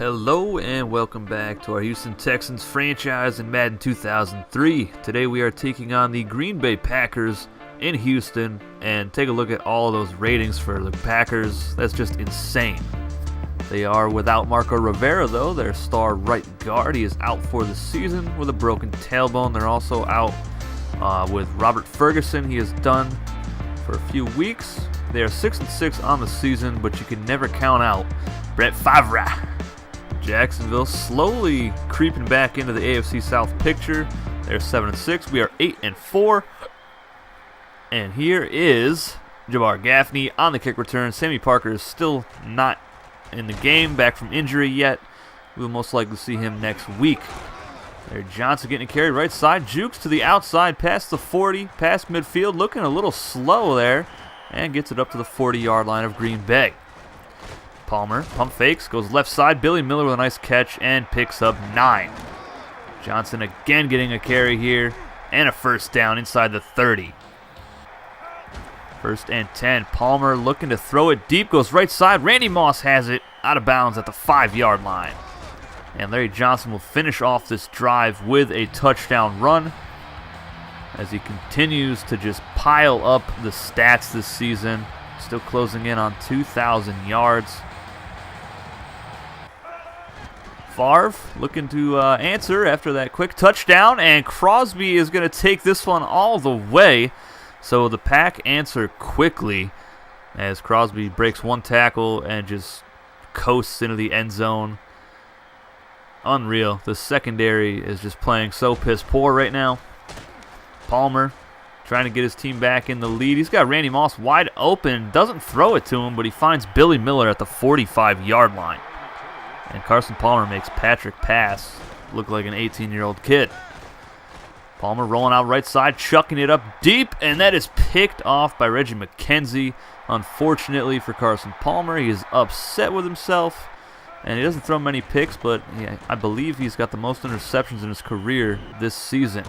Hello and welcome back to our Houston Texans franchise in Madden 2003. Today we are taking on the Green Bay Packers in Houston, and take a look at all of those ratings for the Packers. That's just insane. They are without Marco Rivera though, their star right guard. He is out for the season with a broken tailbone. They're also out with Robert Ferguson. He is done for a few weeks. They are 6-6 on the season, but you can never count out Brett Favre. Jacksonville slowly creeping back into the AFC South picture. They're 7-6. We are 8-4. And here is Jabbar Gaffney on the kick return. Sammy Parker is still not in the game, back from injury yet. We'll most likely see him next week. There, Johnson getting carried right side. Jukes to the outside, past the 40, past midfield. Looking a little slow there, and gets it up to the 40-yard line of Green Bay. Palmer, pump fakes, goes left side. Billy Miller with a nice catch and picks up 9. Johnson again getting a carry here and a first down inside the 30. 1st and 10. Palmer looking to throw it deep, goes right side. Randy Moss has it out of bounds at the 5-yard line. And Larry Johnson will finish off this drive with a touchdown run as he continues to just pile up the stats this season. Still closing in on 2,000 yards. Favre looking to answer after that quick touchdown, and Crosby is going to take this one all the way. So the Pack answer quickly as Crosby breaks one tackle and just coasts into the end zone. Unreal. The secondary is just playing so piss poor right now. Palmer trying to get his team back in the lead. He's got Randy Moss wide open. Doesn't throw it to him, but he finds Billy Miller at the 45-yard line. And Carson Palmer makes Patrick pass look like an 18-year-old kid. Palmer rolling out right side, chucking it up deep, and that is picked off by Reggie McKenzie. Unfortunately for Carson Palmer, he is upset with himself, and he doesn't throw many picks, but I believe he's got the most interceptions in his career this season.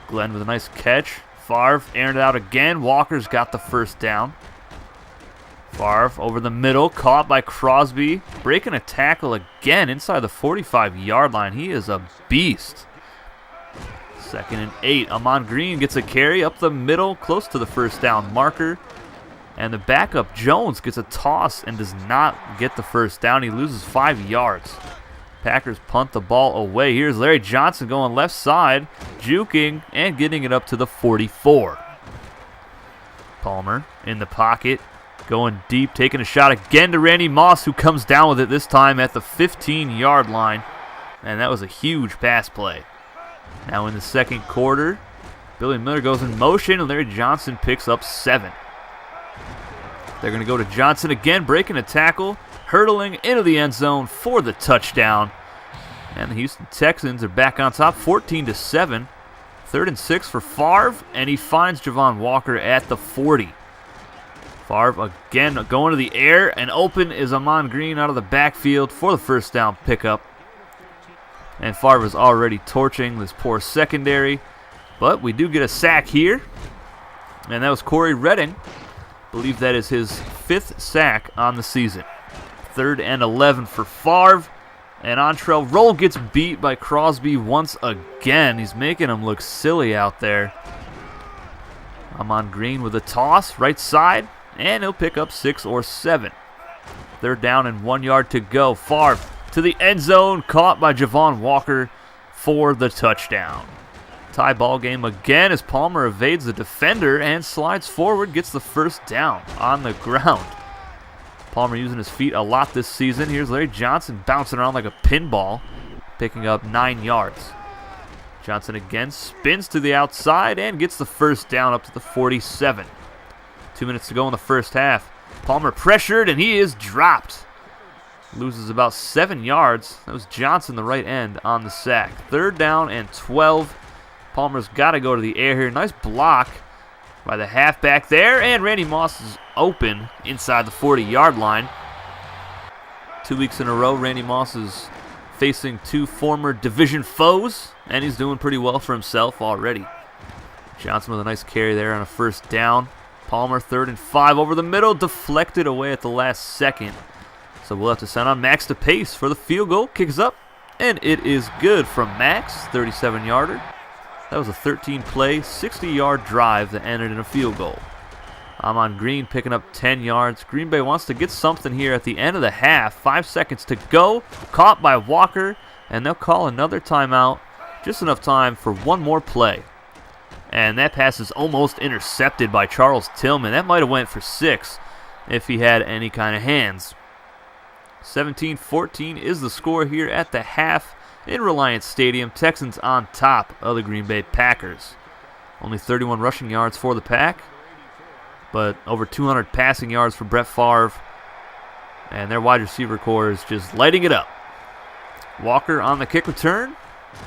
Glenn with a nice catch. Favre airing it out again. Walker's got the first down. Favre over the middle, caught by Crosby, breaking a tackle again inside the 45-yard line. He is a beast. 2nd and 8. Amon Green gets a carry up the middle, close to the first down marker. And the backup Jones gets a toss and does not get the first down. He loses 5 yards. Packers punt the ball away. Here's Larry Johnson going left side, juking and getting it up to the 44. Palmer in the pocket, going deep, taking a shot again to Randy Moss, who comes down with it this time at the 15-yard line. And that was a huge pass play. Now in the second quarter, Billy Miller goes in motion, and Larry Johnson picks up 7. They're going to go to Johnson again, breaking a tackle, hurtling into the end zone for the touchdown. And the Houston Texans are back on top, 14-7. 3rd and 6 for Favre, and he finds Javon Walker at the 40. Favre again going to the air, and open is Amon Green out of the backfield for the first down pickup. And Favre is already torching this poor secondary, but we do get a sack here, and that was Corey Redding. I believe that is his 5th sack on the season. 3rd and 11 for Favre, and Antrell Roll gets beat by Crosby once again. He's making him look silly out there. Amon Green with a toss, right side, and he'll pick up 6 or 7. 3rd down and 1 yard to go. Favre to the end zone, caught by Javon Walker for the touchdown. Tie ball game again as Palmer evades the defender and slides forward, gets the first down on the ground. Palmer using his feet a lot this season. Here's Larry Johnson bouncing around like a pinball, picking up 9 yards. Johnson again spins to the outside and gets the first down up to the 47. 2 minutes to go in the first half. Palmer pressured, and he is dropped. Loses about 7 yards. That was Johnson, the right end, on the sack. 3rd down and 12. Palmer's got to go to the air here. Nice block by the halfback there, and Randy Moss is open inside the 40-yard line. 2 weeks in a row, Randy Moss is facing 2 former division foes, and he's doing pretty well for himself already. Johnson with a nice carry there on a first down. Palmer 3rd and 5 over the middle, deflected away at the last second. So we'll have to send on Max to pace for the field goal. Kicks up, and it is good from Max, 37-yarder. That was a 13-play, 60-yard drive that ended in a field goal. Amon Green picking up 10 yards. Green Bay wants to get something here at the end of the half. 5 seconds to go. Caught by Walker, and they'll call another timeout. Just enough time for one more play. And that pass is almost intercepted by Charles Tillman. That might have went for 6 if he had any kind of hands. 17-14 is the score here at the half in Reliance Stadium. Texans on top of the Green Bay Packers. Only 31 rushing yards for the Pack, but over 200 passing yards for Brett Favre. And their wide receiver core is just lighting it up. Walker on the kick return,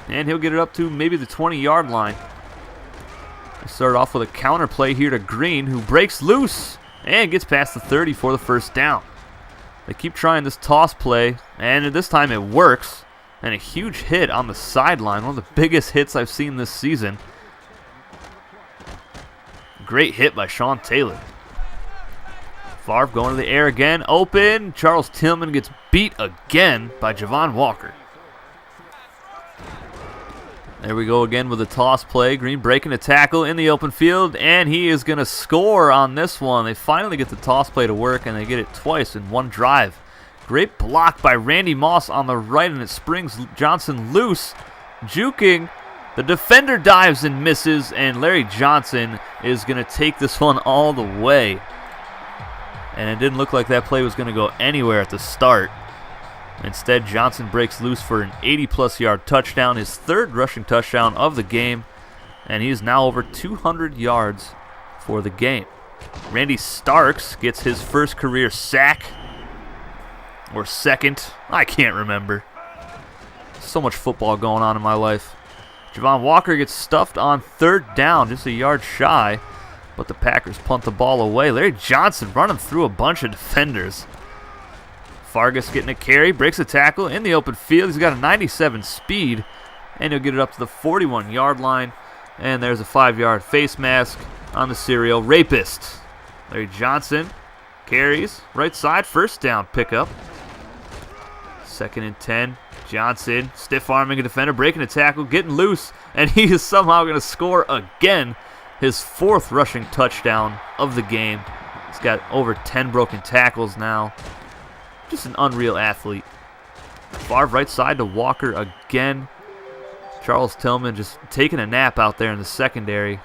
and he'll get it up to maybe the 20-yard line. They start off with a counter play here to Green, who breaks loose and gets past the 30 for the first down. They keep trying this toss play, and this time it works. And a huge hit on the sideline, one of the biggest hits I've seen this season. Great hit by Sean Taylor. Favre going to the air again, open. Charles Tillman gets beat again by Javon Walker. There we go again with the toss play. Green breaking a tackle in the open field, and he is going to score on this one. They finally get the toss play to work, and they get it twice in one drive. Great block by Randy Moss on the right, and it springs Johnson loose, juking. The defender dives and misses, and Larry Johnson is going to take this one all the way. And it didn't look like that play was going to go anywhere at the start. Instead, Johnson breaks loose for an 80-plus yard touchdown, his 3rd rushing touchdown of the game, and he is now over 200 yards for the game. Randy Starks gets his first career sack. Or second, I can't remember. So much football going on in my life. Javon Walker gets stuffed on 3rd down, just a yard shy, but the Packers punt the ball away. Larry Johnson running through a bunch of defenders. Fargas getting a carry, breaks a tackle in the open field. He's got a 97 speed, and he'll get it up to the 41-yard line. And there's a 5-yard face mask on the serial rapist. Larry Johnson carries, right side, first down pickup. 2nd and 10. Johnson stiff-arming a defender, breaking a tackle, getting loose, and he is somehow going to score again. His 4th rushing touchdown of the game. He's got over 10 broken tackles now. Just an unreal athlete. Favre right side to Walker again. Charles Tillman just taking a nap out there in the secondary.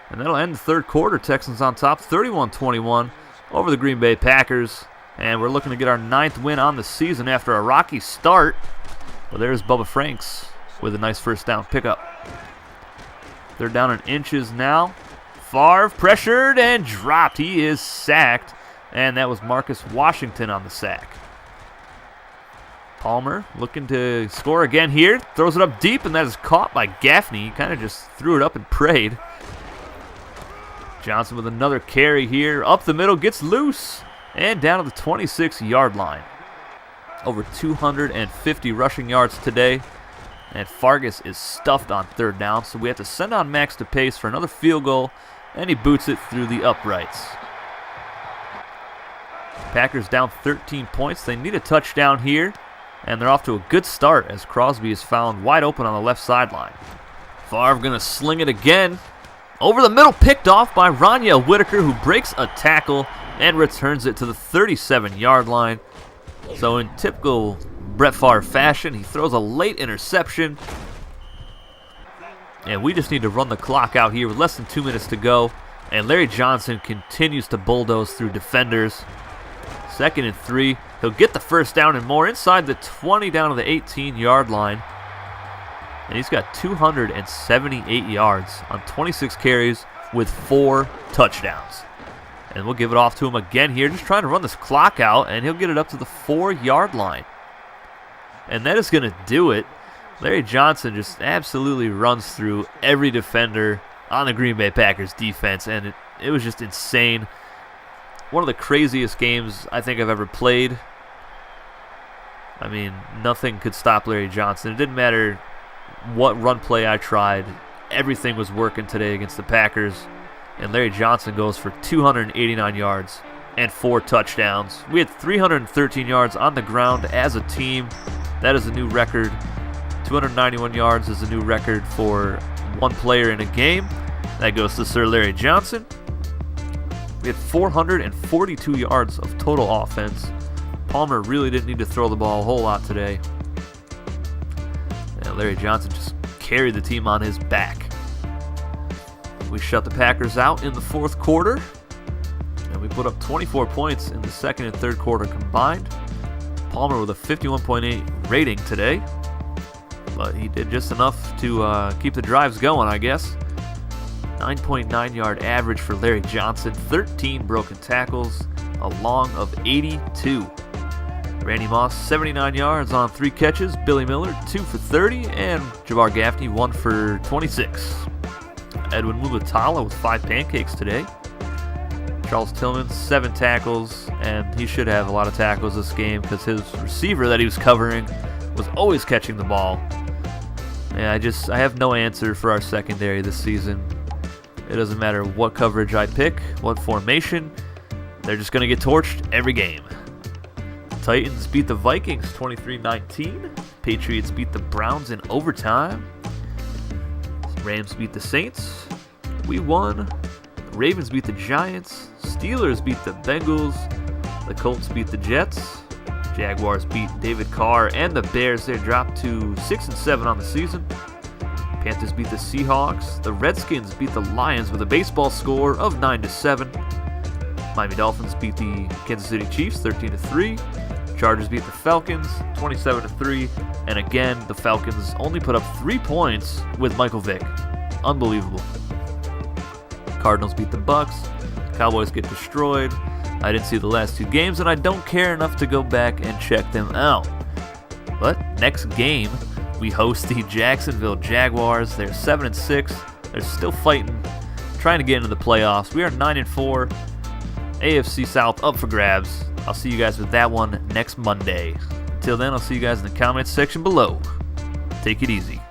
And that'll end the 3rd quarter. Texans on top, 31-21 over the Green Bay Packers. And we're looking to get our 9th win on the season after a rocky start. Well, there's Bubba Franks with a nice first down pickup. They're down in inches now. Favre pressured and dropped. He is sacked. And that was Marcus Washington on the sack. Palmer looking to score again here. Throws it up deep, and that is caught by Gaffney. He kind of just threw it up and prayed. Johnson with another carry here. Up the middle, gets loose. And down to the 26-yard line. Over 250 rushing yards today. And Fargas is stuffed on 3rd down, so we have to send on Max to pace for another field goal, and he boots it through the uprights. Packers down 13 points. They need a touchdown here, and they're off to a good start as Crosby is found wide open on the left sideline. Favre going to sling it again. Over the middle, picked off by Roniel Whitaker, who breaks a tackle and returns it to the 37-yard line. So in typical Brett Favre fashion, he throws a late interception. And we just need to run the clock out here with less than 2 minutes to go. And Larry Johnson continues to bulldoze through defenders. 2nd and 3. He'll get the first down and more inside the 20 down to the 18-yard line. And he's got 278 yards on 26 carries with 4 touchdowns. And we'll give it off to him again here, just trying to run this clock out, and he'll get it up to the 4-yard line. And that is going to do it. Larry Johnson just absolutely runs through every defender on the Green Bay Packers defense, and it was just insane. One of the craziest games I think I've ever played. I mean, nothing could stop Larry Johnson. It didn't matter what run play I tried. Everything was working today against the Packers. And Larry Johnson goes for 289 yards and 4 touchdowns. We had 313 yards on the ground as a team. That is a new record. 291 yards is a new record for one player in a game. That goes to Sir Larry Johnson. We had 442 yards of total offense. Palmer really didn't need to throw the ball a whole lot today. And Larry Johnson just carried the team on his back. We shut the Packers out in the fourth quarter. And we put up 24 points in the second and third quarter combined. Palmer with a 51.8 rating today. But he did just enough to keep the drives going, I guess. 9.9 yard average for Larry Johnson. 13 broken tackles. A long of 82. Randy Moss, 79 yards on 3 catches. Billy Miller, 2 for 30. And Jabbar Gaffney, 1 for 26. Edwin Mulatala with 5 pancakes today. Charles Tillman, 7 tackles. And he should have a lot of tackles this game because his receiver that he was covering was always catching the ball. And I have no answer for our secondary this season. It doesn't matter what coverage I pick, what formation. They're just going to get torched every game. Titans beat the Vikings 23-19. Patriots beat the Browns in overtime. Rams beat the Saints. We won. Ravens beat the Giants. Steelers beat the Bengals. The Colts beat the Jets. Jaguars beat David Carr and the Bears. They dropped to 6-7 on the season. Panthers beat the Seahawks. The Redskins beat the Lions with a baseball score of 9-7. Miami Dolphins beat the Kansas City Chiefs 13-3. Chargers beat the Falcons 27-3. And again, the Falcons only put up 3 points with Michael Vick. Unbelievable. Cardinals beat the Bucks. Cowboys get destroyed. I didn't see the last 2 games, and I don't care enough to go back and check them out. But next game, we host the Jacksonville Jaguars. They're 7-6. They're still fighting, trying to get into the playoffs. We are 9-4. AFC South up for grabs. I'll see you guys with that one next Monday. Until then, I'll see you guys in the comments section below. Take it easy.